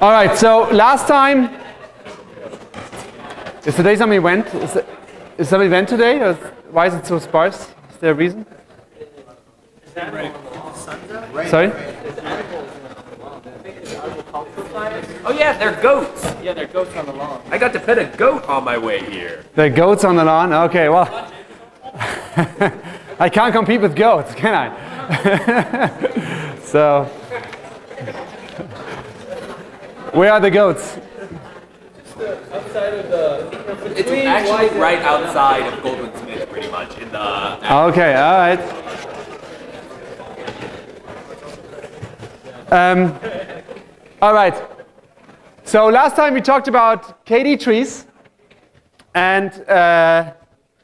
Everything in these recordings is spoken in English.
All right, so last time, is today some event? Is some event today? Or why is it so sparse? Is there a reason? Sorry? Oh yeah, they're goats. Yeah, they're goats on the lawn. I got to pet a goat on my way here. The goats on the lawn? Okay, well, I can't compete with goats, can I? So, where are the goats? Just outside of the... It's actually right outside of Goldwyn Smith, pretty much, in the... Okay, all right. All right. So last time we talked about KD trees, and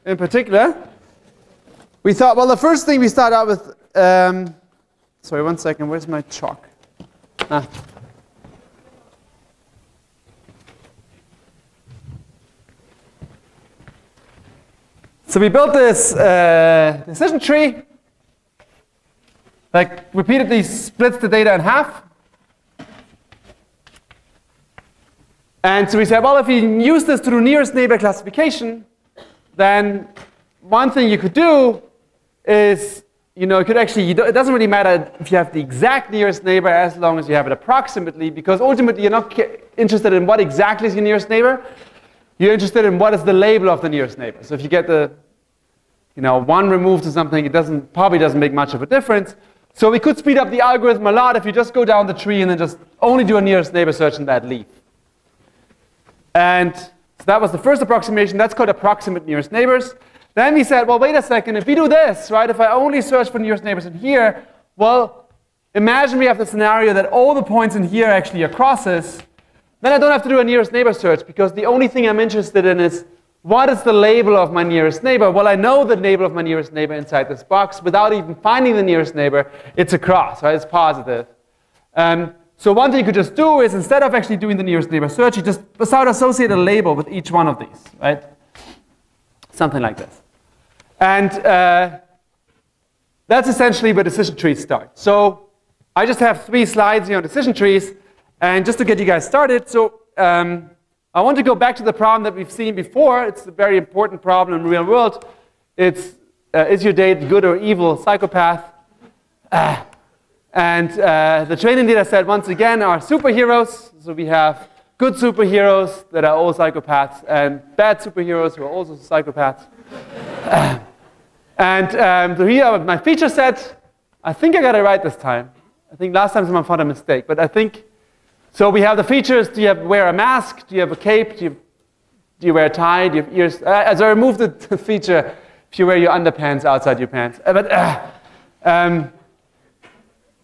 in particular, we thought, well, the first thing we start out with, sorry, 1 second, where's my chalk? So we built this decision tree, like repeatedly splits the data in half. And so we said, well, if you use this to do nearest neighbor classification, then one thing you could do is, you could actually, it doesn't really matter if you have the exact nearest neighbor as long as you have it approximately, because ultimately you're not interested in what exactly is your nearest neighbor. You're interested in what is the label of the nearest neighbor. So if you get the, one removed or something, it probably doesn't make much of a difference. So we could speed up the algorithm a lot if you just go down the tree and then just only do a nearest neighbor search in that leaf. And so that was the first approximation. That's called approximate nearest neighbors. Then we said, well, wait a second. If we do this, right, if I only search for nearest neighbors in here, well, imagine we have the scenario that all the points in here actually are crosses. Then I don't have to do a nearest neighbor search, because the only thing I'm interested in is, what is the label of my nearest neighbor? Well, I know the label of my nearest neighbor inside this box. Without even finding the nearest neighbor, it's a cross, right? It's positive. So one thing you could just do is, instead of actually doing the nearest neighbor search, you just associate a label with each one of these, right? Something like this. And that's essentially where decision trees start. So I just have 3 slides here on decision trees. And just to get you guys started, so I want to go back to the problem that we've seen before. It's a very important problem in the real world. It's, is your date good or evil psychopath? And the training data set, once again, are superheroes. So we have good superheroes that are all psychopaths, and bad superheroes who are also psychopaths. So here are my feature set. I think I got it right this time. I think last time someone found a mistake, but I think... So we have the features. Do you wear a mask? Do you have a cape? Do you wear a tie? Do you have ears? So I removed the feature if you wear your underpants outside your pants.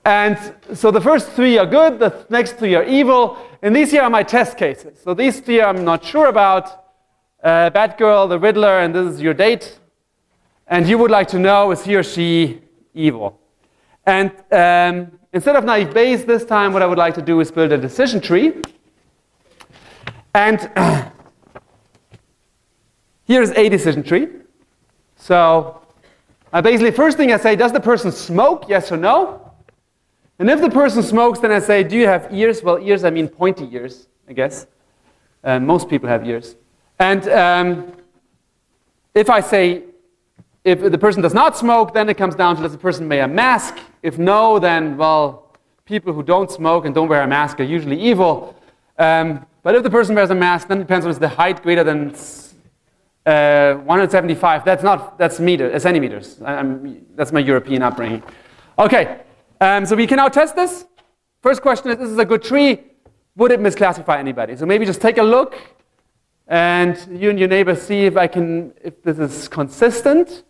And so the first 3 are good. The next 3 are evil. And these here are my test cases. So these 3 I'm not sure about. Batgirl, the Riddler, and this is your date. And you would like to know, is he or she evil? And instead of naive Bayes this time, what I would like to do is build a decision tree. And here's a decision tree. So basically, first thing I say, does the person smoke? Yes or no? And if the person smokes, then I say, do you have ears? Well, ears, I mean pointy ears, I guess. Most people have ears. And if I say, if the person does not smoke, then it comes down to, does the person wear a mask? If no, then, well, people who don't smoke and don't wear a mask are usually evil. But if the person wears a mask, then it depends on is the height greater than 175. That's centimeters. That's my European upbringing. Okay, so we can now test this. First question is, this is a good tree. Would it misclassify anybody? So maybe just take a look, and you and your neighbor see if this is consistent.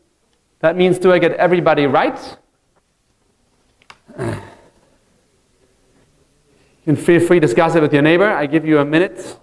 That means, do I get everybody right? You can feel free to discuss it with your neighbor. I give you a minute.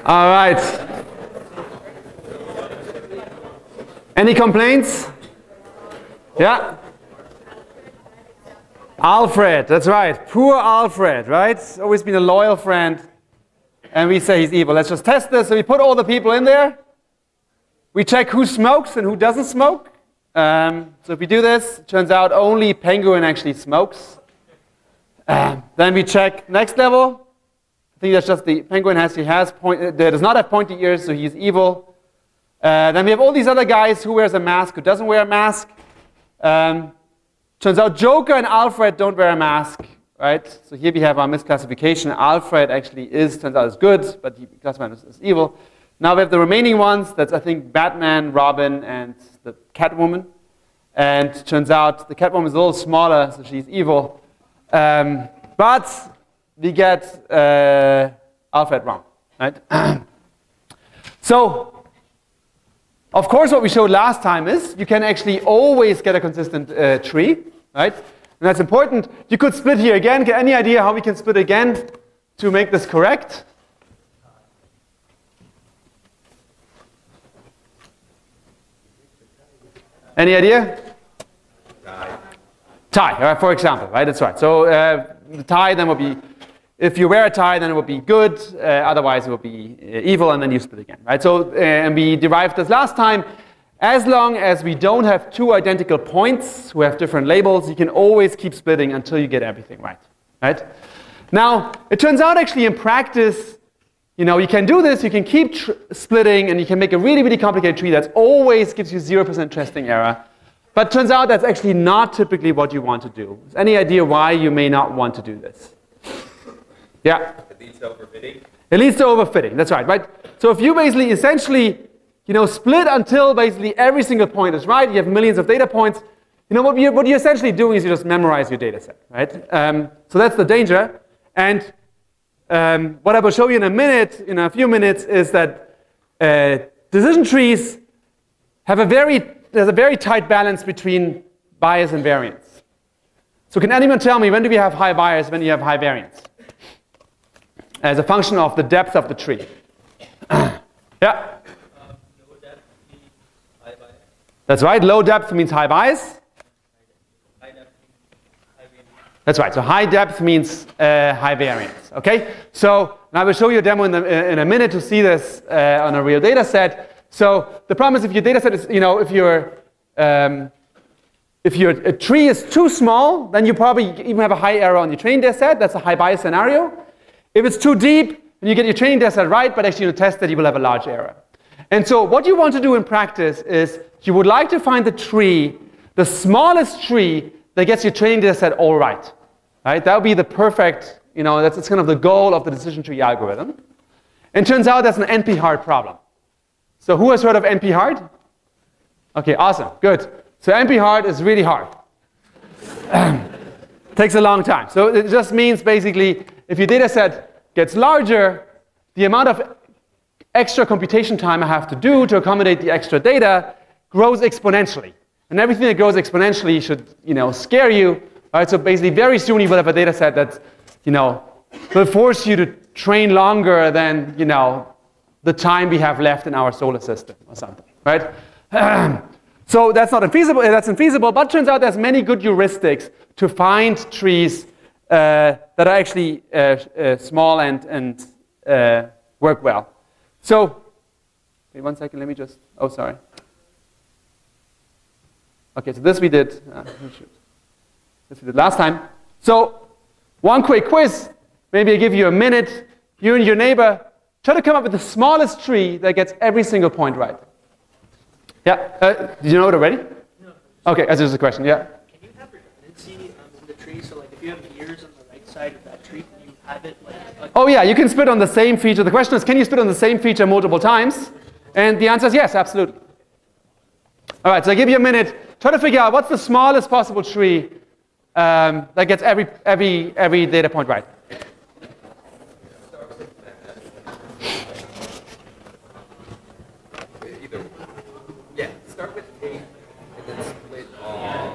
All right. Any complaints? Yeah? Alfred, that's right. Poor Alfred, right? Always been a loyal friend. And we say he's evil. Let's just test this. So we put all the people in there. We check who smokes and who doesn't smoke. So if we do this, it turns out only Penguin actually smokes. Then we check next level. I think that's just the Penguin does not have pointy ears, so he's evil. Then we have all these other guys who wears a mask, who doesn't wear a mask. Turns out Joker and Alfred don't wear a mask, right? So here we have our misclassification. Alfred actually turns out is good, but he classified as evil. Now we have the remaining ones. That's, I think, Batman, Robin, and the Catwoman. And turns out the Catwoman is a little smaller, so she's evil. But we get Alfred wrong, right? So, of course, what we showed last time is you can actually always get a consistent tree, right? And that's important. You could split here again. Get any idea how we can split again to make this correct? Any idea? Tie, for example, right? That's right. So the tie then would be, if you wear a tie, then it would be good. Otherwise, it would be evil, and then you split again, right? So, and we derived this last time. As long as we don't have two identical points who have different labels, you can always keep splitting until you get everything right, right? Now, it turns out actually in practice, you know, you can do this. You can keep splitting, and you can make a really, really complicated tree that always gives you 0% testing error. But it turns out that's actually not typically what you want to do. Any idea why you may not want to do this? Yeah? It leads to overfitting. It leads to overfitting, that's right? So if you basically essentially, you know, split until basically every single point is right, you have millions of data points, you know, what you're essentially doing is you just memorize your data set, right? So that's the danger. And what I will show you in a few minutes, is that decision trees have there's a very tight balance between bias and variance. So can anyone tell me, when do we have high bias, when do you have high variance? As a function of the depth of the tree. Yeah? Low depth means high bias. That's right, low depth means high bias. High depth means high variance. That's right, so high depth means high variance, okay? So, and I will show you a demo in a minute to see this on a real data set. So, the problem is if your data set is, you know, if your tree is too small, then you probably even have a high error on your training data set. That's a high bias scenario. If it's too deep, then you get your training data set right, but actually in a test that you will have a large error. And so what you want to do in practice is you would like to find the tree, the smallest tree that gets your training data set all right. Right? That would be the perfect, you know, that's kind of the goal of the decision tree algorithm. And it turns out that's an NP-hard problem. So who has heard of NP-hard? Okay, awesome, good. So NP-hard is really hard. Takes a long time. So it just means basically, if your data set gets larger, the amount of extra computation time I have to do to accommodate the extra data grows exponentially. And everything that grows exponentially should, you know, scare you. Right? So basically, very soon you will have a data set that, you know, will force you to train longer than, you know, the time we have left in our solar system or something, right? So that's not infeasible. That's infeasible. But it turns out there's many good heuristics to find trees that are actually small and work well. So, wait 1 second. Let me just. Oh, sorry. Okay, so this we did. This we did last time. So, one quick quiz. Maybe I give you a minute. You and your neighbor try to come up with the smallest tree that gets every single point right. Yeah. Did you know it already? No. Okay, that's just a question. Yeah. Can you have redundancy in the tree? So, like, if you have ears on the right side of that tree, can you have it like? Oh yeah, you can split on the same feature. The question is, can you split on the same feature multiple times? And the answer is yes, absolutely. All right, so I give you a minute. Try to figure out what's the smallest possible tree that gets every data point right. Start with 8 and then split all.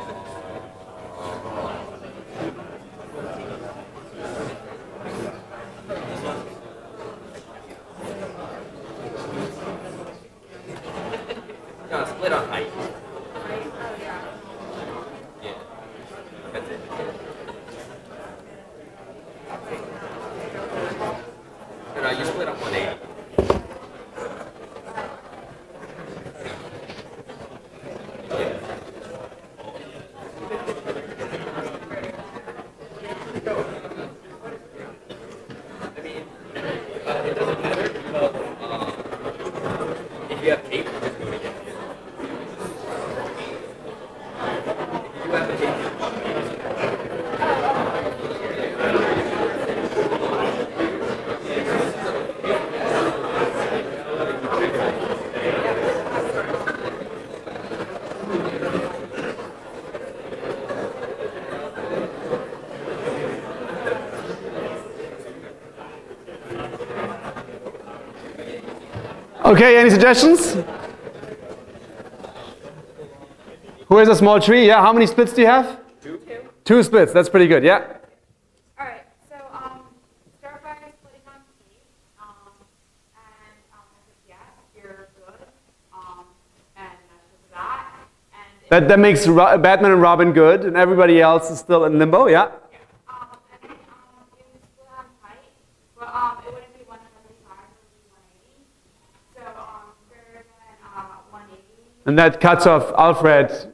Okay, any suggestions? Who has a small tree? Yeah, how many splits do you have? Two. Two splits, that's pretty good, yeah. All right, so start by splitting on P, and yes, you're good, and that. And that makes Batman and Robin good, and everybody else is still in limbo, yeah? And then you split on height, but it wouldn't be 175, it would be 180. So greater than 180. And that cuts off Alfred.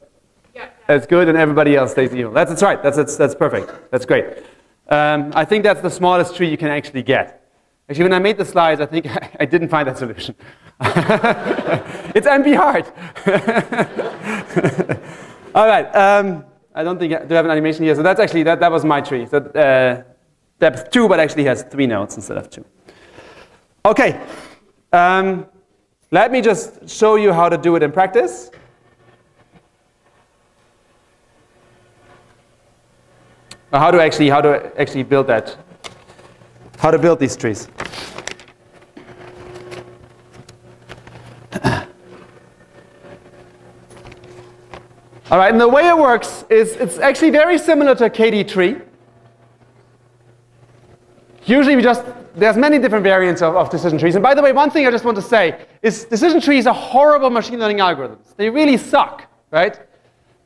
That's good, and everybody else stays evil. That's right. That's perfect. That's great. I think that's the smallest tree you can actually get. Actually, when I made the slides, I think I didn't find that solution. It's NP hard. All right. I don't think I do have an animation here. So that's actually that was my tree. So depth 2, but actually has 3 nodes instead of 2. Okay. Let me just show you how to do it in practice. How to actually build that? How to build these trees? All right, and the way it works is it's actually very similar to a KD tree. Usually there's many different variants of decision trees. And by the way, one thing I just want to say is decision trees are horrible machine learning algorithms. They really suck, right?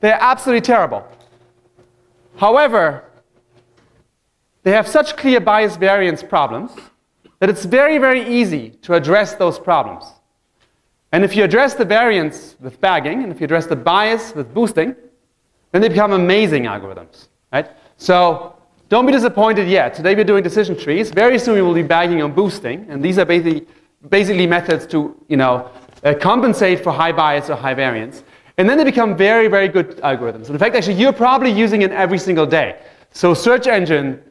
They're absolutely terrible. However, they have such clear bias variance problems that it's very, very easy to address those problems. And if you address the variance with bagging, and if you address the bias with boosting, then they become amazing algorithms, right? So don't be disappointed yet. Today we're doing decision trees. Very soon we will be bagging on boosting, and these are basically methods to compensate for high bias or high variance. And then they become very, very good algorithms. In fact, actually, you're probably using it every single day. So search engine,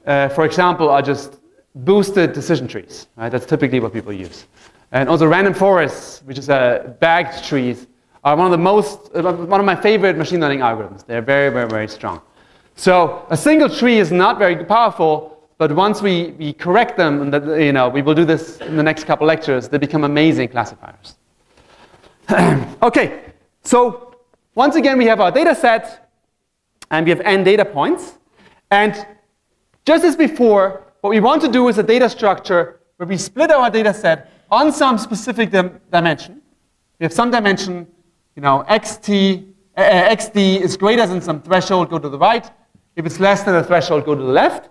for example, are just boosted decision trees. Right? That's typically what people use. And also random forests, which is bagged trees, are one of my favorite machine learning algorithms. They're very, very, very strong. So a single tree is not very powerful, but once we correct them, and we will do this in the next couple lectures, they become amazing classifiers. Okay, so once again, we have our data set, and we have n data points. And just as before, what we want to do is a data structure where we split our data set on some specific dimension. We have some dimension, xd is greater than some threshold, go to the right. If it's less than a threshold, go to the left.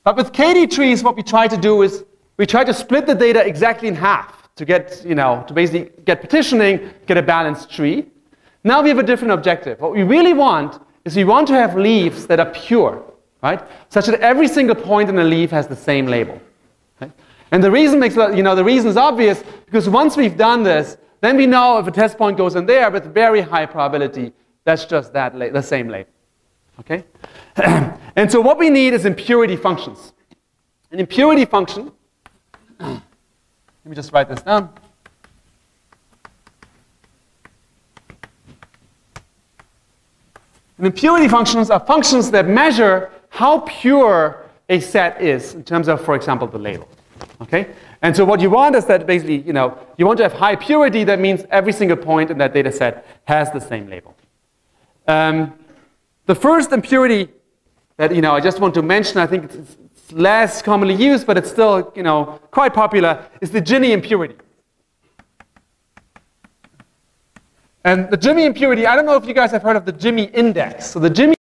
But with KD trees, what we try to do is we try to split the data exactly in half to get, to basically get partitioning, get a balanced tree. Now we have a different objective. What we really want is we want to have leaves that are pure, right? Such that every single point in a leaf has the same label. Right? And the reason the reason is obvious because once we've done this, then we know if a test point goes in there with very high probability, that's just the same label. Okay? And so what we need is impurity functions. An impurity function, let me just write this down. And impurity functions are functions that measure how pure a set is in terms of, for example, the label. Okay? And so what you want is that basically, you want to have high purity. That means every single point in that data set has the same label. The first impurity that I just want to mention, I think it's less commonly used, but it's still quite popular, is the Gini impurity. And the Gini impurity, I don't know if you guys have heard of the Gini index. So the Gini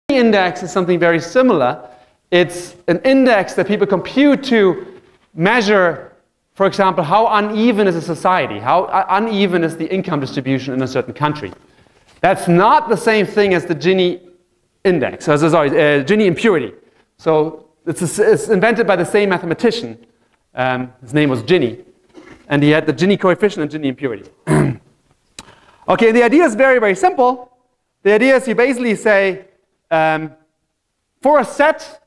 index is something very similar. It's an index that people compute to measure, for example, how uneven is a society, how uneven is the income distribution in a certain country. That's not the same thing as the Gini index, Gini impurity. So it's invented by the same mathematician. His name was Gini. And he had the Gini coefficient and Gini impurity. Okay, the idea is very, very simple. The idea is you basically say, for a set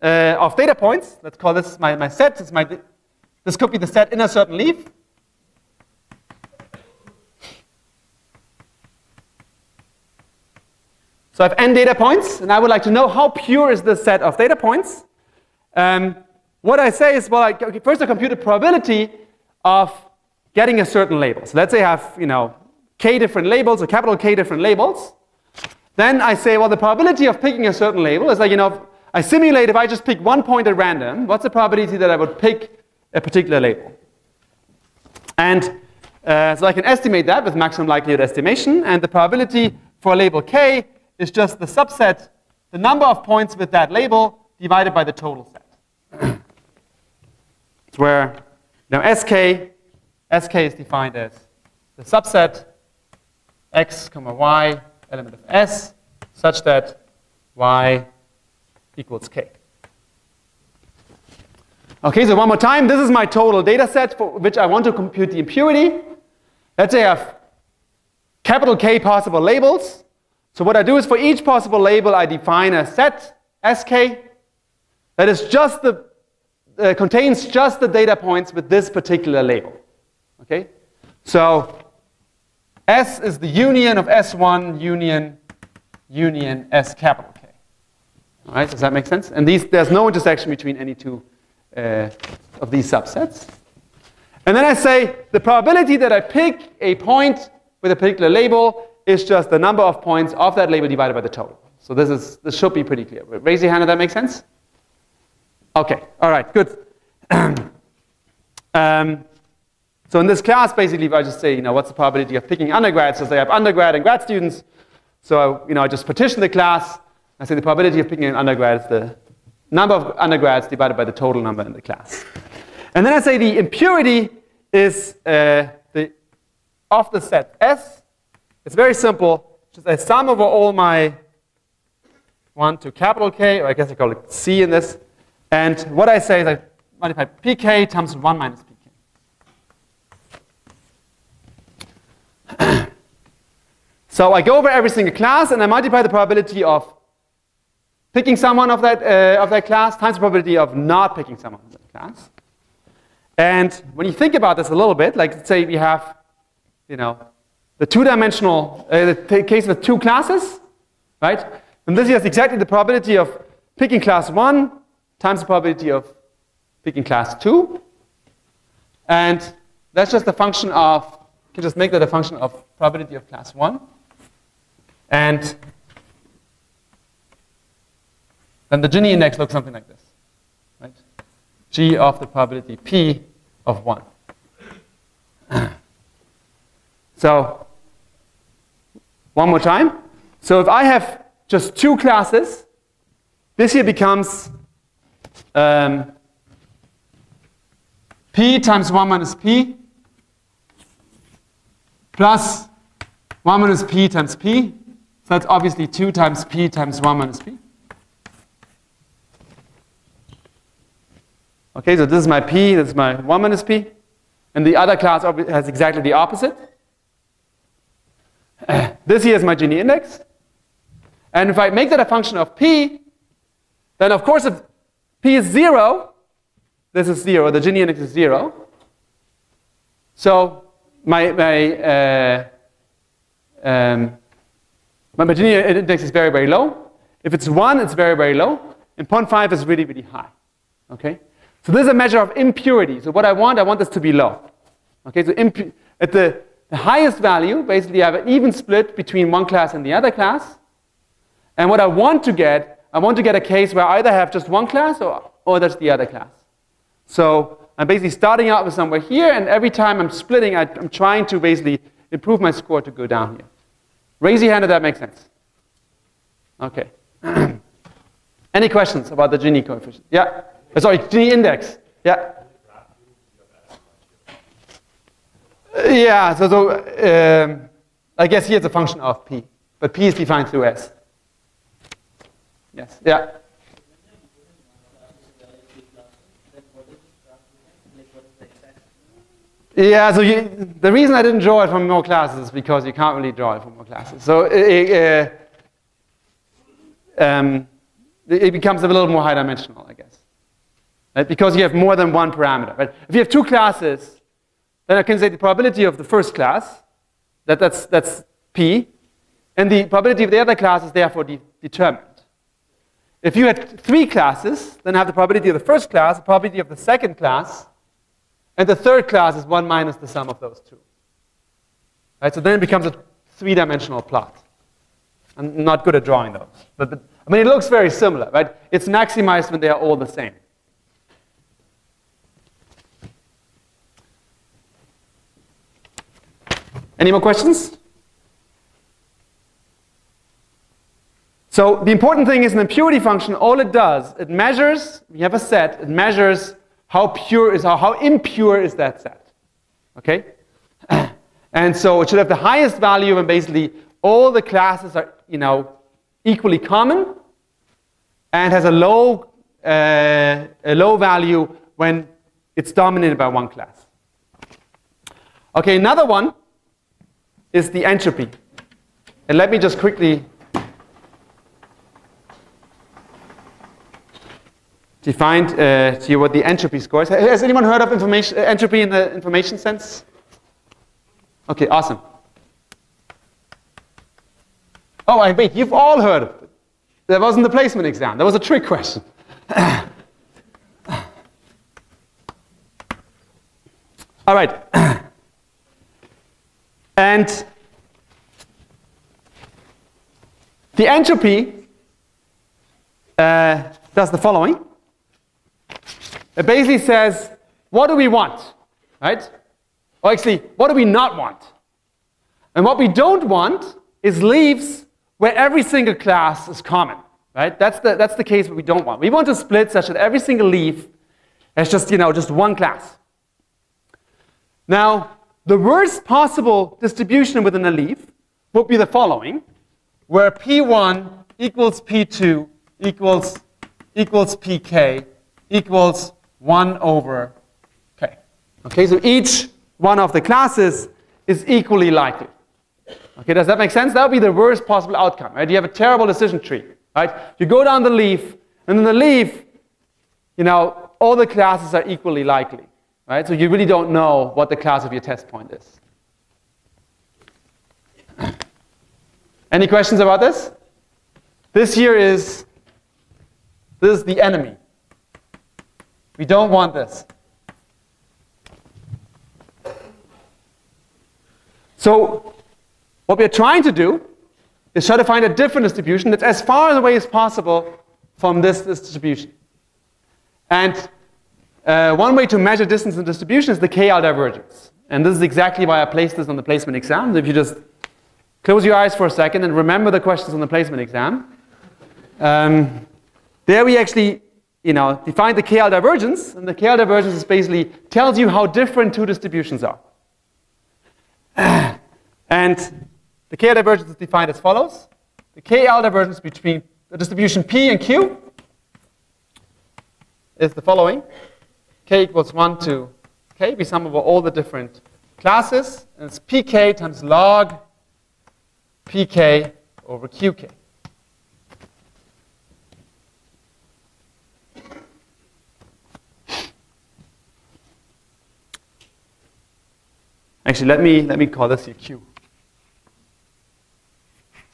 of data points, let's call this my set. This could be the set in a certain leaf. So I have n data points, and I would like to know how pure is this set of data points. what I say is, well, okay, first I compute the probability of getting a certain label. So let's say I have, k different labels, or capital K different labels. Then I say, well, the probability of picking a certain label is like, I simulate if I just pick one point at random, what's the probability that I would pick a particular label? And so I can estimate that with maximum likelihood estimation. And the probability for label K is just the subset, the number of points with that label divided by the total set. It's where SK is defined as the subset x, y, element of S, such that y equals k. Okay, so one more time, this is my total data set for which I want to compute the impurity. Let's say I have capital K possible labels. So what I do is for each possible label, I define a set, Sk, that is just contains just the data points with this particular label. Okay? So S is the union of S1 union S capital K. All right, does that make sense? And there's no intersection between any two of these subsets. And then I say the probability that I pick a point with a particular label is just the number of points of that label divided by the total. So this should be pretty clear. Raise your hand if that makes sense. Okay, all right, good. So in this class, basically, if I just say, what's the probability of picking undergrads? So I have undergrad and grad students. So, I just partition the class. I say the probability of picking an undergrad is the number of undergrads divided by the total number in the class. And then I say the impurity is of the set S. It's very simple. Just a sum over all my 1 to capital K, or I guess I call it C in this. And what I say is I multiply pk times 1 minus pk. So I go over every single class, and I multiply the probability of picking someone of that class times the probability of not picking someone of that class. And when you think about this a little bit, like let's say we have, the two-dimensional, the case with two classes, right? And this is exactly the probability of picking class 1 times the probability of picking class 2. And that's just a function of, you can just make that a function of probability of class 1. And then the Gini index looks something like this, right? G of the probability P of 1. So, one more time. So if I have just two classes, this here becomes P times 1 minus P plus 1 minus P times P. So that's obviously 2 times P times 1 minus P. Okay, so this is my P, this is my 1 minus P. And the other class has exactly the opposite. This here is my Gini index. And if I make that a function of P, then of course if P is 0, this is 0, the Gini index is 0. So my Gini index is very, very low. If it's 1, it's very, very low. And 0.5 is really, really high. Okay? So this is a measure of impurity. So what I want this to be low. Okay, so at the highest value, basically I have an even split between one class and the other class. And what I want to get a case where I either have just one class or there's the other class. So I'm basically starting out with somewhere here, and every time I'm splitting, I'm trying to basically improve my score to go down here. Raise your hand if that makes sense. Okay. Any questions about the Gini coefficient? Yeah. Sorry, Gini index. Yeah. Yeah, so I guess here it's a function of P, but P is defined through S. Yes, yeah. Yeah, so the reason I didn't draw it from more classes is because you can't really draw it from more classes. So it becomes a little more high dimensional, I guess. Right? Because you have more than one parameter. Right? If you have two classes, then I can say the probability of the first class, that's P, and the probability of the other class is therefore determined. if you had 3 classes, then have the probability of the first class, the probability of the second class, and the third class is 1 minus the sum of those 2. Right? So then it becomes a 3-dimensional plot. I'm not good at drawing those. But I mean, it looks very similar, right? It's maximized when they are all the same. Any more questions? So the important thing is an impurity function, all it does, it measures, we have a set, it measures how impure is that set. Okay? And so it should have the highest value when basically all the classes are, equally common, and has a low value when it's dominated by one class. Okay, another one is the entropy. And let me just quickly define to you what the entropy score is. Has anyone heard of entropy in the information sense? Okay, awesome. Oh, wait, you've all heard of it. That wasn't the placement exam. That was a trick question. All right. And the entropy does the following. It basically says, what do we want, right? Or actually, what do we not want? And what we don't want is leaves where every single class is common, right? That's the case that we don't want. We want to split such that every single leaf has just, just one class. Now, the worst possible distribution within a leaf would be the following, where P1 equals P2 equals Pk equals 1 over k. Okay, so each one of the classes is equally likely. Okay, does that make sense? That would be the worst possible outcome, right? You have a terrible decision tree, right? You go down the leaf, and in the leaf, all the classes are equally likely, right? So you really don't know what the class of your test point is. Any questions about this? This is the enemy. We don't want this. So what we're trying to do is try to find a different distribution that's as far away as possible from this distribution. And one way to measure distance and distribution is the KL divergence. And this is exactly why I placed this on the placement exam. If you just close your eyes for a second and remember the questions on the placement exam, there we actually define the KL divergence. And the KL divergence is basically tells you how different 2 distributions are. And the KL divergence is defined as follows. The KL divergence between the distribution P and Q is the following. K equals 1 to K. We sum over all the different classes. And it's Pk times log Pk over Qk. Actually, let me call this here Q.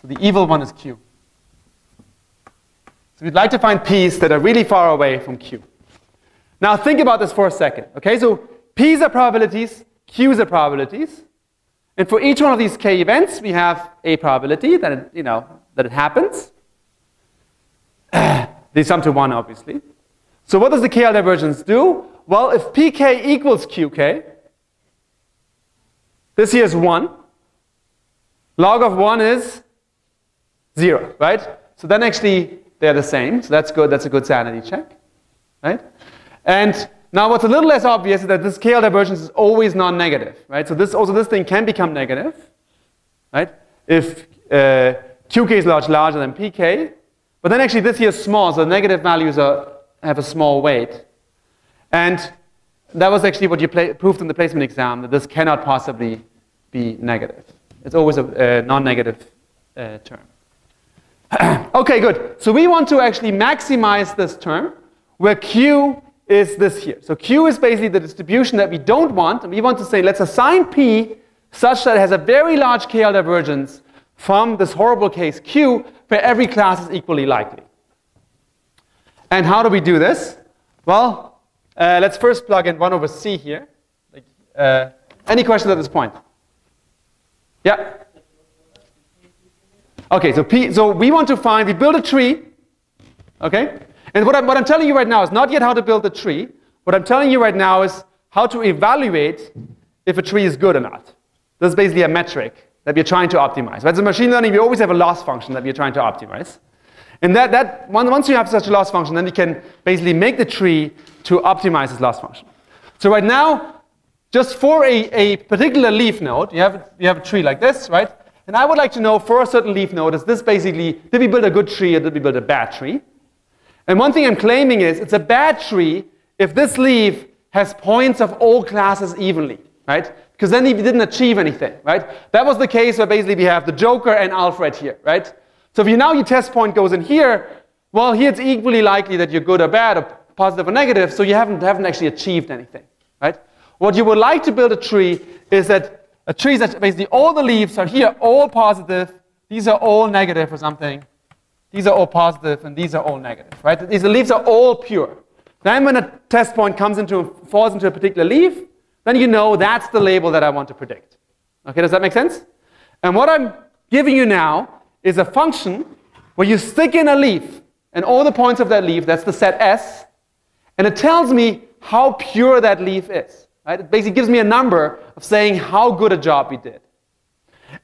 So the evil one is Q. So we'd like to find P's that are really far away from Q. Now think about this for a second. Okay, so P's are probabilities, Q's are probabilities. And for each one of these K events, we have a probability that it happens. They sum to 1, obviously. So what does the KL divergence do? Well, if Pk equals Qk, this here is 1. Log of 1 is 0, right? So then actually they're the same. So that's good. That's a good sanity check, right? And now what's a little less obvious is that this KL divergence is always non-negative, right? So this thing can become negative, right? If Qk is larger than Pk. But then actually this here is small, so the negative values have a small weight. And that was actually what you proved in the placement exam, that this cannot possibly be negative. It's always a non-negative term. Okay, good. So we want to actually maximize this term, where Q is this here. So Q is basically the distribution that we don't want, and we want to say, let's assign P such that it has a very large KL divergence from this horrible case Q, where every class is equally likely. And how do we do this? Well, let's first plug in 1 over c here. Any questions at this point? Yeah? Okay, so we want to find, we build a tree, okay? And what I'm telling you right now is not yet how to build a tree. What I'm telling you right now is how to evaluate if a tree is good or not. This is basically a metric that we're trying to optimize. Right? So in machine learning, we always have a loss function that we're trying to optimize. And once you have such a loss function, then you can basically make the tree to optimize this loss function. So right now, just for a particular leaf node, you have a tree like this, right? And I would like to know for a certain leaf node, is this basically, did we build a good tree or did we build a bad tree? And one thing I'm claiming is it's a bad tree if this leaf has points of all classes evenly, right? Because then we didn't achieve anything, right? That was the case where basically we have the Joker and Alfred here, right? So if now your test point goes in here, well, here it's equally likely that you're good or bad or positive or negative, so you haven't actually achieved anything, right? What you would like to build a tree is that a tree that basically all the leaves are here, all positive, these are all negative or something, these are all positive, and these are all negative, right? These leaves are all pure. Then when a test point falls into a particular leaf, then you know that's the label that I want to predict. Okay, does that make sense? And what I'm giving you now is a function where you stick in a leaf, and all the points of that leaf, that's the set S, and it tells me how pure that leaf is. Right? It basically gives me a number of saying how good a job we did.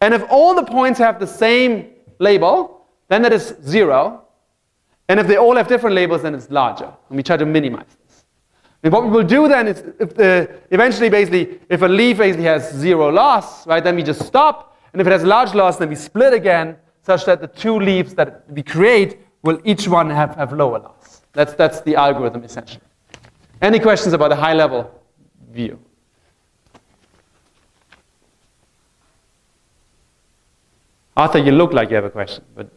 And if all the points have the same label, then that is 0. And if they all have different labels, then it's larger. And we try to minimize this. And what we will do then is, eventually, basically, if a leaf basically has 0 loss, right, then we just stop. And if it has large loss, then we split again, such that the 2 leaves that we create will each one have lower loss. That's the algorithm, essentially. Any questions about the high-level view? Arthur, you look like you have a question, but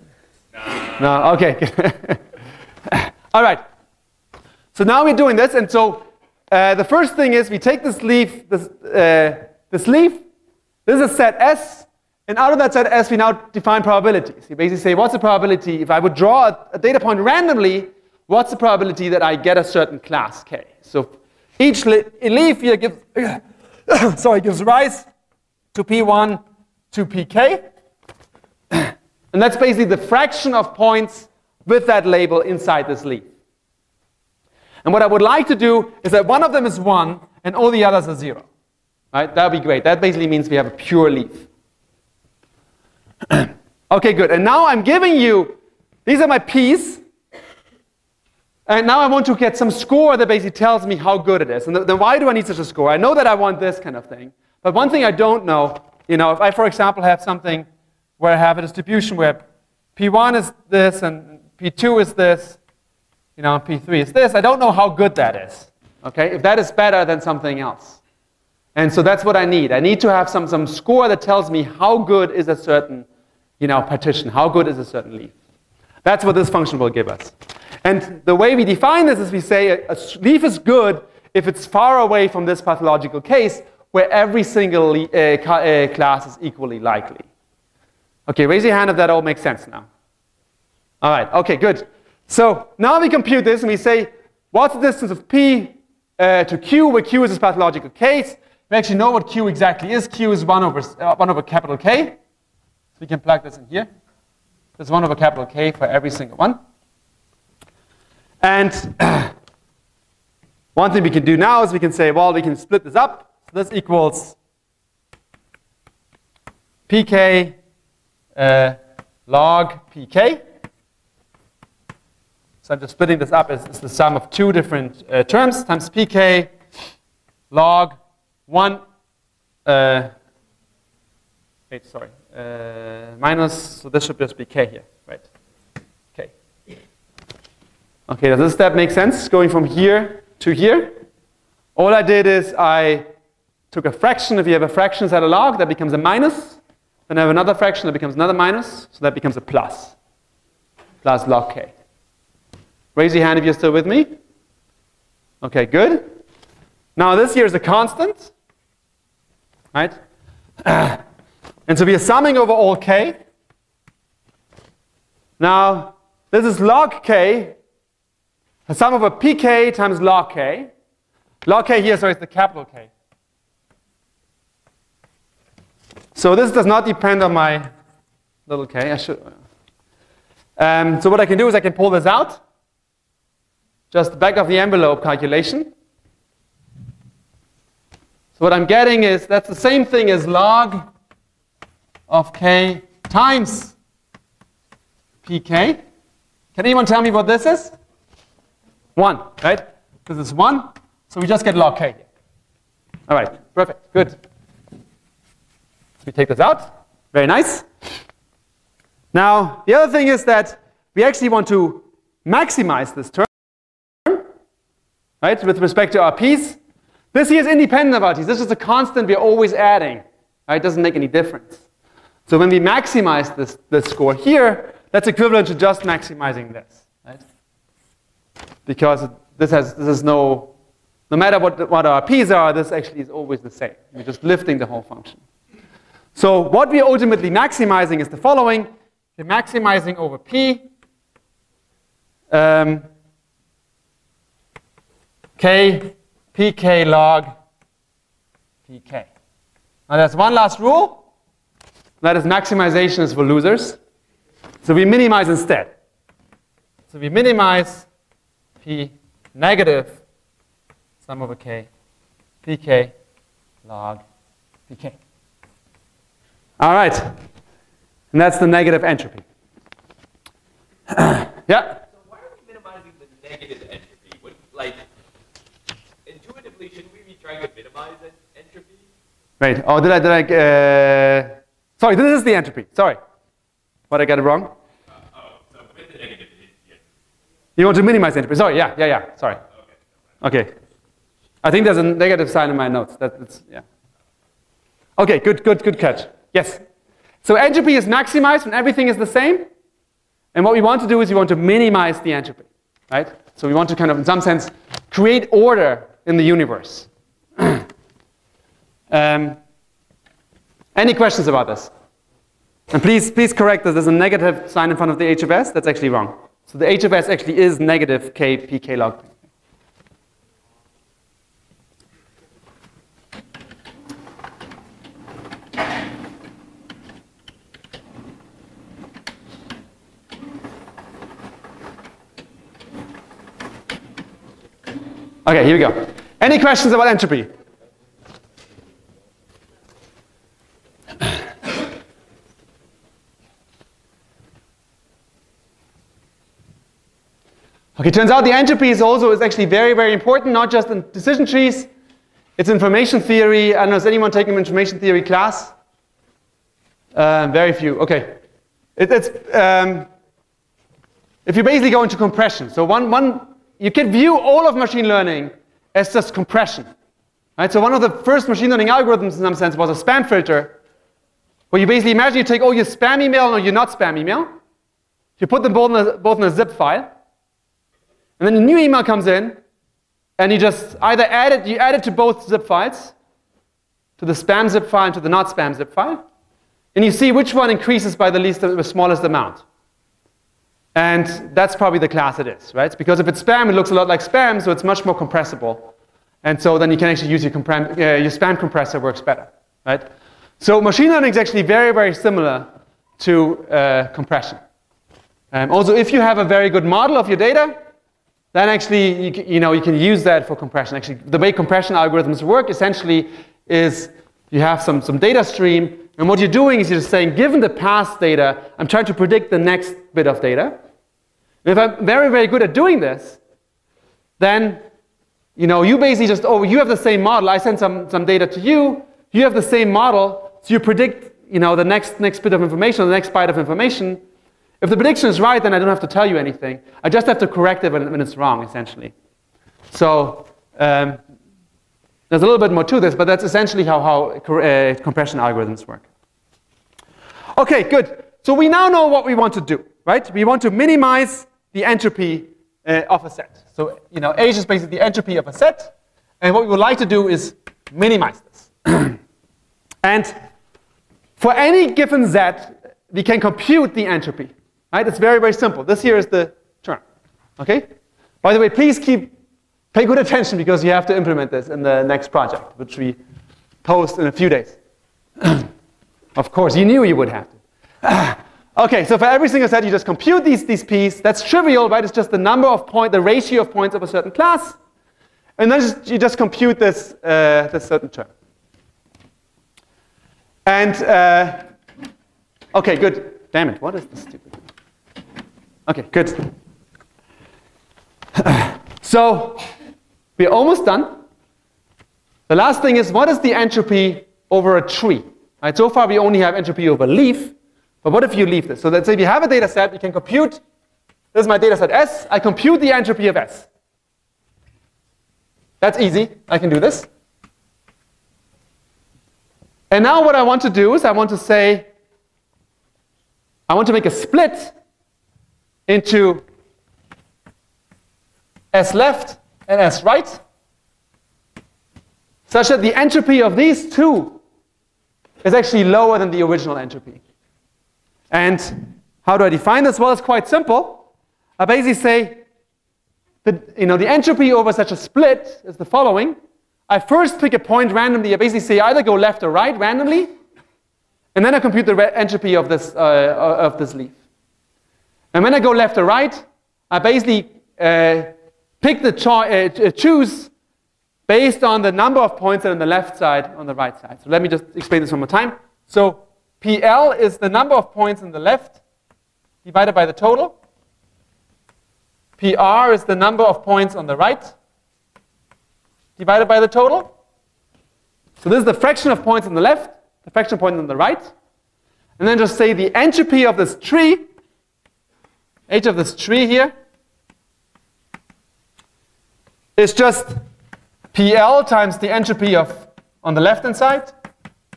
no, okay. All right. So now we're doing this, and so the first thing is we take this leaf, this leaf. This is a set S, and out of that set S, we now define probabilities. You basically say, what's the probability if I would draw a data point randomly? What's the probability that I get a certain class K? So each leaf here gives, gives rise to P1 to Pk. And that's basically the fraction of points with that label inside this leaf. And what I would like to do is that one of them is 1 and all the others are 0. Right? That would be great. That basically means we have a pure leaf. Okay, good. And now I'm giving you, these are my P's. And now I want to get some score that basically tells me how good it is. And then why do I need such a score? I know that I want this kind of thing. But one thing I don't know, if I, for example, have something where I have a distribution where P1 is this and P2 is this, P3 is this, I don't know how good that is. Okay? If that is better than something else. And so that's what I need. I need to have some score that tells me how good is a certain partition, how good is a certain leaf. That's what this function will give us. And the way we define this is we say a leaf is good if it's far away from this pathological case where every single class is equally likely. Okay, raise your hand if that all makes sense now. All right, okay, good. So now we compute this and we say, what's the distance of P to Q, where Q is this pathological case? We actually know what Q exactly is. Q is 1 over capital K. So we can plug this in here. There's 1 over capital K for every single one. And one thing we can do now is we can say, well, we can split this up. So this equals pk log pk. So I'm just splitting this up as the sum of 2 different terms times pk log 1 minus, so this should just be k here, right? K. Okay, does this step make sense, going from here to here? All I did is I took a fraction. If you have a fraction inside a log, that becomes a minus. Then I have another fraction that becomes another minus, so that becomes a plus. Plus log k. Raise your hand if you're still with me. Okay, good. Now this here is a constant, right? And so we are summing over all k. Now, this is log k. the sum over pk times log k. Log k here, so it's the capital K. So this does not depend on my little k. I should. So what I can do is I can pull this out. Just back of the envelope calculation. So what I'm getting is that's the same thing as log of k times pk. Can anyone tell me what this is? 1, right? This is 1. So we just get log k here. All right, perfect, good. So we take this out. Very nice. Now, the other thing is that we actually want to maximize this term, right, with respect to our p's. This here is independent of our t's. This is a constant we're always adding. Right? It doesn't make any difference. So when we maximize this score here, that's equivalent to just maximizing this. Right? Because this is no matter what our p's are, this actually is always the same. We're just lifting the whole function. So what we're ultimately maximizing is the following. We're maximizing over p k pk log pk. Now there's one last rule. That is maximization is for losers. So we minimize instead. So we minimize p negative sum over k pk log pk. All right. And that's the negative entropy. Yeah? So why are we minimizing the negative entropy? Like, intuitively, shouldn't we be trying to minimize entropy? Right. Oh, sorry, this is the entropy. Sorry. What, I got it wrong? So with the negative, yeah. You want to minimize entropy. Sorry, yeah. Sorry. Okay. I think there's a negative sign in my notes. Yeah. Okay, good catch. Yes. So entropy is maximized when everything is the same. And what we want to do is we want to minimize the entropy. Right? So we want to kind of, in some sense, create order in the universe. Any questions about this? And please correct this. There's a negative sign in front of the h of s. That's actually wrong. So the h of s actually is negative k pk log p. Okay, here we go. Any questions about entropy? Okay, turns out the entropy is actually very important, not just in decision trees. It's information theory. I don't know, has anyone taken an information theory class? Very few. Okay. If you basically go into compression, so you can view all of machine learning as just compression. Right? So one of the first machine learning algorithms in some sense was a spam filter, where you basically imagine you take all your spam email and your not spam email, you put them both in a zip file, and then a new email comes in, and you just either add it to both zip files, to the spam zip file and to the not spam zip file, and you see which one increases by the smallest amount. And that's probably the class it is, right? Because if it's spam, it looks a lot like spam, so it's much more compressible. And so then you can actually use your spam compressor works better, right? So machine learning is actually very similar to compression. Also, if you have a very good model of your data, then actually you can use that for compression. Actually, the way compression algorithms work essentially is you have some data stream, and what you're doing is you're just saying, given the past data, I'm trying to predict the next bit of data. And if I'm very good at doing this, then you basically just, you have the same model. I send some data to you. You have the same model, so you predict the next bit of information, or the next byte of information. If the prediction is right, then I don't have to tell you anything. I just have to correct it when it's wrong, essentially. So there's a little bit more to this, but that's essentially how compression algorithms work. Okay, good. So we now know what we want to do, right? We want to minimize the entropy of a set. So H is basically the entropy of a set, and what we would like to do is minimize this. And for any given z, we can compute the entropy. Right? It's very simple. This here is the term. Okay? By the way, please pay good attention because you have to implement this in the next project, which we post in a few days. Of course, you knew you would have to. Okay, so for every single set, you just compute these p's. That's trivial, right? It's just the number of the ratio of points of a certain class. And then you just compute this certain term. And, okay, good. Damn it, what is this stupid thing? Okay, good. So, we're almost done. The last thing is, what is the entropy over a tree? Right, so far, we only have entropy over leaf. But what if you leave this? So let's say we have a data set, you can compute, this is my data set S, I compute the entropy of S. That's easy, I can do this. And now what I want to do is I want to make a split into S left and S right, such that the entropy of these two is actually lower than the original entropy. And how do I define this? Well, it's quite simple. I basically say that the entropy over such a split is the following. I first pick a point randomly. I basically say either go left or right randomly, and then I compute the entropy of this leaf. And when I go left or right, I basically choose based on the number of points that are on the left side on the right side. So let me just explain this one more time. So PL is the number of points on the left divided by the total. PR is the number of points on the right divided by the total. So this is the fraction of points on the left, the fraction of points on the right. And then just say the entropy of this tree, H of this tree here, is just PL times the entropy on the left-hand side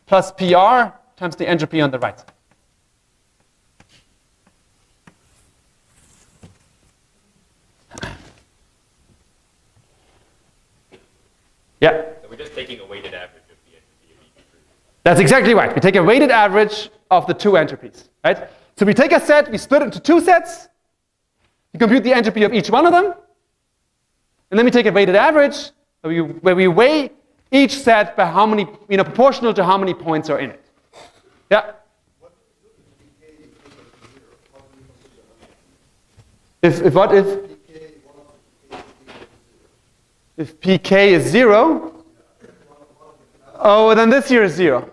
plus PR times the entropy on the right. Yeah? So we're just taking a weighted average of the entropy of each tree. That's exactly right. We take a weighted average of the two entropies, right? So we take a set, we split it into two sets, we compute the entropy of each one of them, and then we take a weighted average where we weigh each set by how many, proportional to how many points are in it. Yeah? If what? If pk is 0, oh, then this here is 0.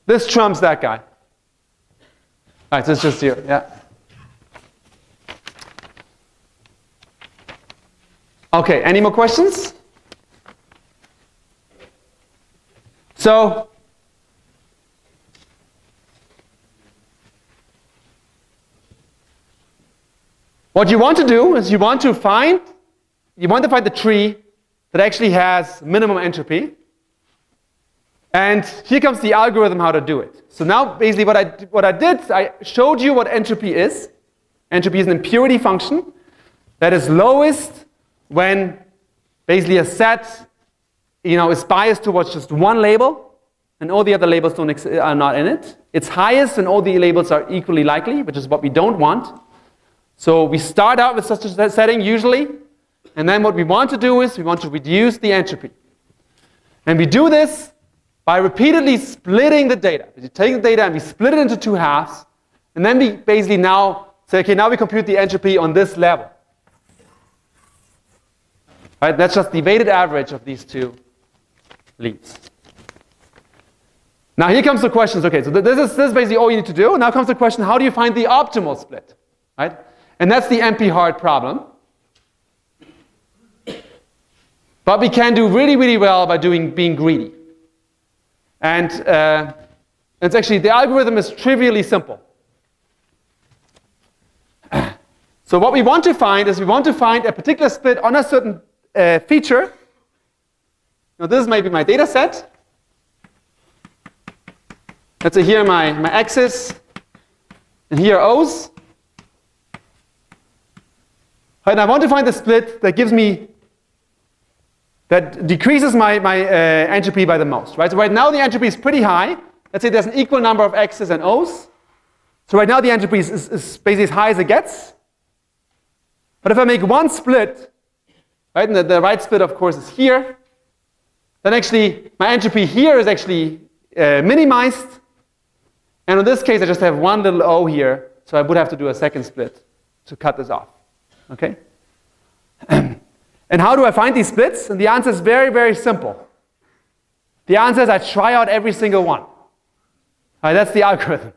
This trumps that guy. All right, so it's just 0, yeah. Okay, any more questions? So, what you want to do is you want to find the tree that actually has minimum entropy. And here comes the algorithm how to do it. So now basically what I did, I showed you what entropy is. Entropy is an impurity function that is lowest when basically a set is biased towards just one label and all the other labels are not in it. It's highest when all the labels are equally likely, which is what we don't want. So we start out with such a setting usually, and then what we want to do is we want to reduce the entropy. And we do this by repeatedly splitting the data. We take the data and we split it into two halves, and then we basically now say, okay, now we compute the entropy on this level. Right? That's just the weighted average of these two leaves. Now here comes the questions. Okay, so this is basically all you need to do. Now comes the question, how do you find the optimal split? Right? And that's the NP-hard problem. But we can do really, really well by being greedy. And it's actually, the algorithm is trivially simple. So what we want to find is we want to find a particular split on a certain feature. Now this is maybe my data set. Let's say here my axis, and here O's. And I want to find the split that gives me, that decreases my entropy by the most, right? So right now the entropy is pretty high. Let's say there's an equal number of X's and O's. So right now the entropy is basically as high as it gets. But if I make one split, right, and the right split, of course, is here, then actually my entropy here is actually minimized. And in this case, I just have one little O here, so I would have to do a second split to cut this off. Okay? And how do I find these splits? And the answer is very, very simple. The answer is I try out every single one. All right, that's the algorithm.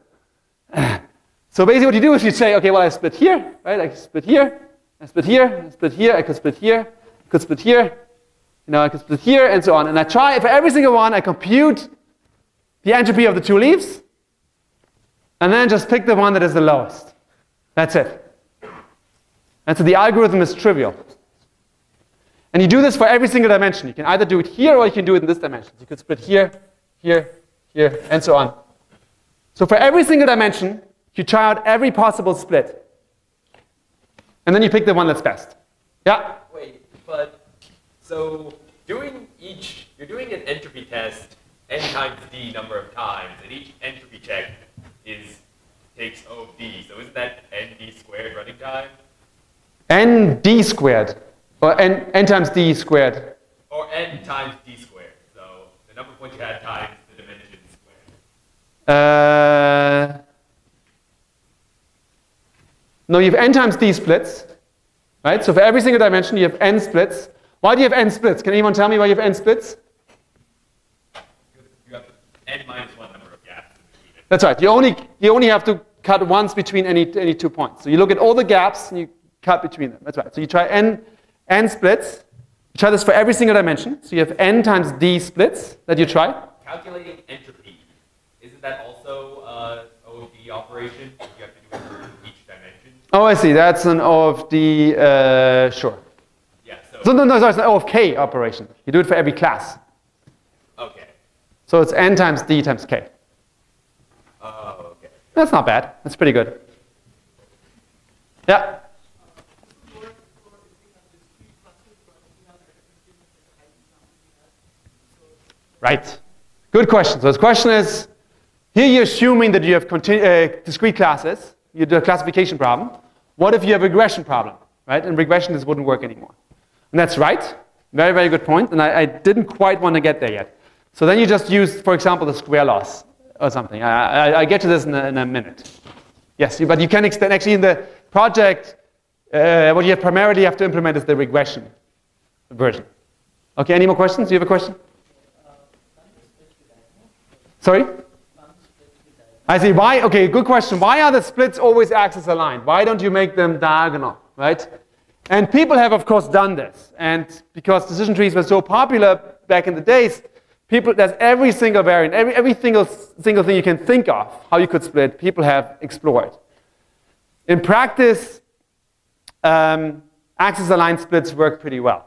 So basically what you do is you say, okay, well, I split here, right? I split here, I split here, I split here, I could split here, I could split here, I could split here, and so on. And I try, for every single one, I compute the entropy of the two leaves, and then just pick the one that is the lowest. That's it. And so the algorithm is trivial. And you do this for every single dimension. You can either do it here or you can do it in this dimension. You could split here, here, here, and so on. So for every single dimension, you try out every possible split. And then you pick the one that's best. Yeah? Wait, but so you're doing an entropy test n times d number of times, and each entropy check takes O of d. So isn't that nd squared running time? Nd squared. Or n times d squared. Or n times d squared. So the number of points you had times the dimension squared. No, you have n times d splits. Right? So for every single dimension, you have n splits. Why do you have n splits? Can anyone tell me why you have n splits? You have n minus 1 number of gaps. That's right. You only have to cut once between any 2 points. So you look at all the gaps and you cut between them. That's right. So you try n splits. You try this for every single dimension. So you have n times d splits that you try. Calculating entropy, isn't that also O of d operation? You have to do it for each dimension. Oh, I see. That's an O of d, sure. Yeah, No, sorry, it's an O of k operation. You do it for every class. Okay. So it's n times d times k. Oh, okay. That's not bad. That's pretty good. Yeah? Right. Good question. So the question is, here you're assuming that you have discrete classes. You do a classification problem. What if you have a regression problem? Right? In regression, this wouldn't work anymore. And that's right. Very, very good point. And I didn't quite want to get there yet. So then you just use, for example, the square loss or something. I get to this in a minute. Yes, but you can extend. Actually, in the project, what you primarily have to implement is the regression version. Okay, any more questions? Do you have a question? Sorry? I see. Why? Okay, good question. Why are the splits always axis aligned? Why don't you make them diagonal, right? And people have, of course, done this. And because decision trees were so popular back in the days, there's every single variant, every single thing you can think of, how you could split, people have explored. In practice, axis aligned splits work pretty well.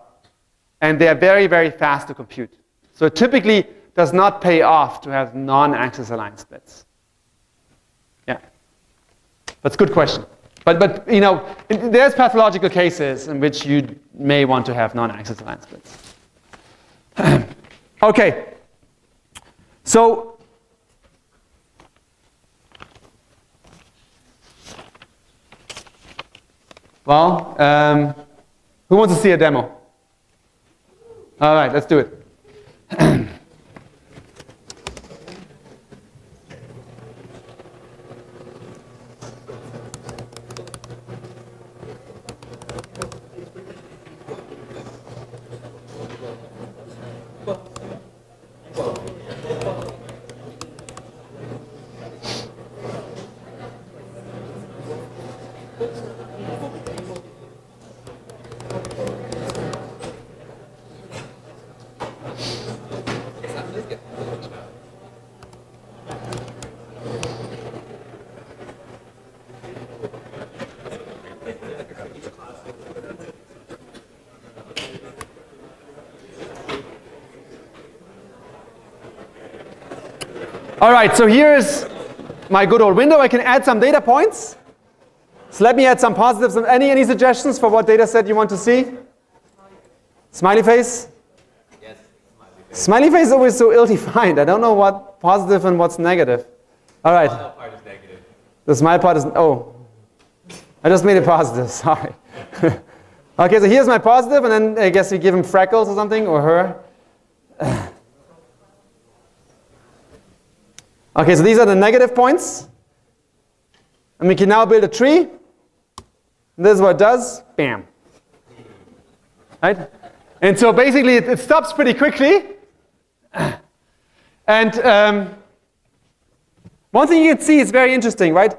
And they are very, very fast to compute. So it typically does not pay off to have non-axis aligned splits. Yeah. That's a good question. But there's pathological cases in which you may want to have non-axis aligned splits. Okay. So well, who wants to see a demo? All right, let's do it. All right, so here's my good old window. I can add some data points. So let me add some positives. Any suggestions for what data set you want to see? Smiley face? Yes, smiley face. Smiley face is always so ill-defined. I don't know what's positive and what's negative. All right. The smile part is negative. The smile part is, oh. I just made it positive, sorry. Okay, so here's my positive, and then I guess we give him freckles or something, or her. Okay, so these are the negative points. And we can now build a tree. And this is what it does. Bam. Right? And so basically it stops pretty quickly. And one thing you can see is very interesting, right?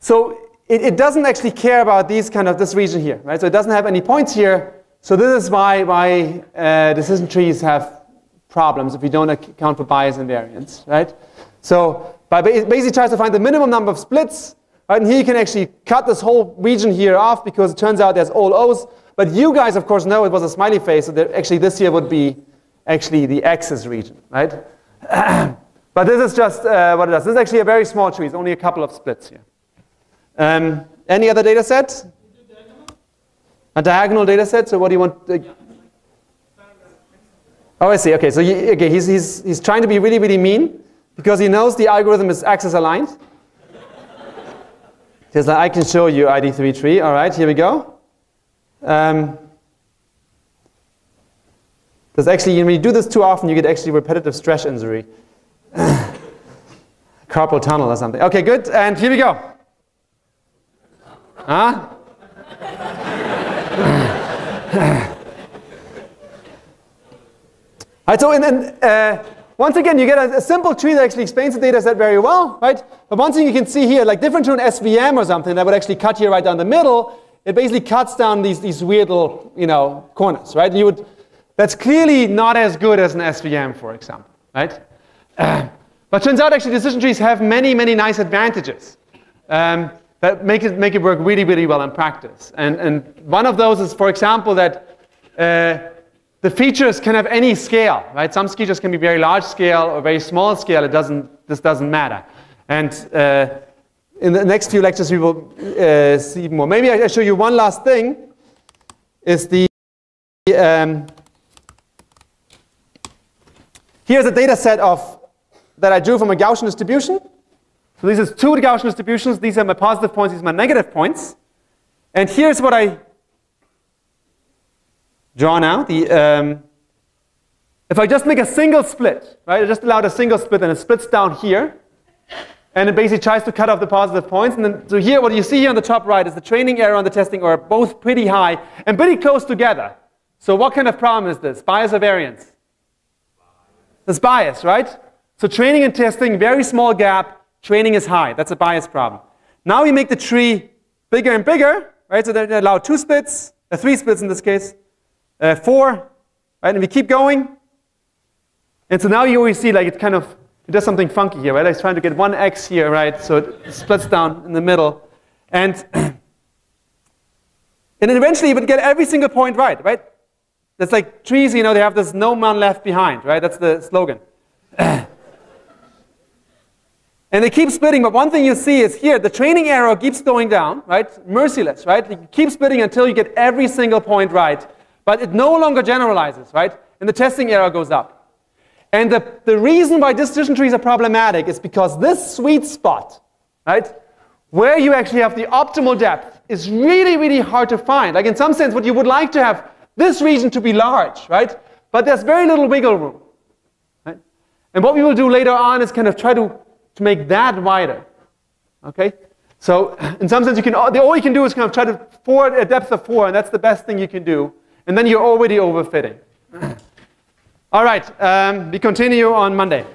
So it doesn't actually care about these this region here, right? So it doesn't have any points here. So this is why decision trees have problems if you don't account for bias and variance, right? So basically tries to find the minimum number of splits, right? And here you can actually cut this whole region here off because it turns out there's all O's. But you guys, of course, know it was a smiley face, so that actually this here would be actually the X's region, right? But this is just what it does. This is actually a very small tree. It's only a couple of splits here. Any other data set? A diagonal data set. So what do you want? Oh, I see. Okay, so he's trying to be really, really mean because he knows the algorithm is axis aligned. He's like, I can show you ID3 tree. All right, here we go. Because actually, when you do this too often, you get actually repetitive stress injury. Carpal tunnel or something. Okay, good. And here we go. Huh? Right, so once again, you get a simple tree that actually explains the data set very well, right? But one thing you can see here, like different to an SVM or something that would actually cut here right down the middle, it basically cuts down these weird little, corners, right? That's clearly not as good as an SVM, for example, right? But turns out actually decision trees have many, many nice advantages that make it work really, really well in practice. And one of those is, for example, that the features can have any scale, right? Some features can be very large scale or very small scale. This doesn't matter. And in the next few lectures, we will see more. Maybe I show you one last thing. Is here's a data set that I drew from a Gaussian distribution. So this is two Gaussian distributions. These are my positive points. These are my negative points. And here's what I draw now. If I just make a single split, right? I just allowed a single split, and it splits down here. And it basically tries to cut off the positive points. And then, so here, what you see here on the top right is the training error and the testing error both pretty high and pretty close together. So what kind of problem is this? Bias or variance? It's bias, right? So training and testing, very small gap. Training is high. That's a bias problem. Now we make the tree bigger and bigger, right? So they allow 2 splits, 3 splits in this case, 4, right? And we keep going. And so now you always see like it does something funky here, right? It's trying to get 1x here, right? So it splits down in the middle. And then eventually you would get every single point right? It's like trees, they have this no man left behind, right? That's the slogan. And they keep splitting, but one thing you see is here, the training error keeps going down, right? Merciless, right? You keep splitting until you get every single point right, but it no longer generalizes, right? And the testing error goes up. And the reason why decision trees are problematic is because this sweet spot, right, where you actually have the optimal depth is really, really hard to find. Like in some sense, what you would like to have this region to be large, right? But there's very little wiggle room, right? And what we will do later on is try to make that wider, okay? So in some sense, all you can do is try to forward a depth of 4, and that's the best thing you can do. And then you're already overfitting. All right, we continue on Monday.